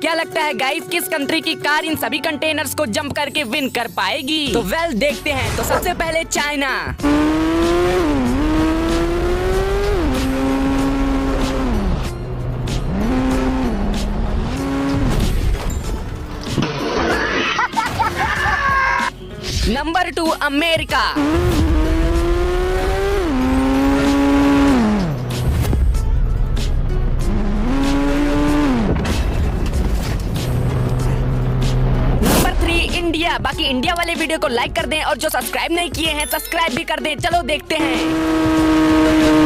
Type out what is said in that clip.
क्या लगता है गाइस किस कंट्री की कार इन सभी कंटेनर्स को जंप करके विन कर पाएगी? तो वेल देखते हैं। तो सबसे पहले China. Number 2 America. Number 3 India. बाकी इंडिया वाले वीडियो को लाइक कर दें और जो सब्सक्राइब नहीं किए हैं सब्सक्राइब भी कर दें। चलो देखते हैं।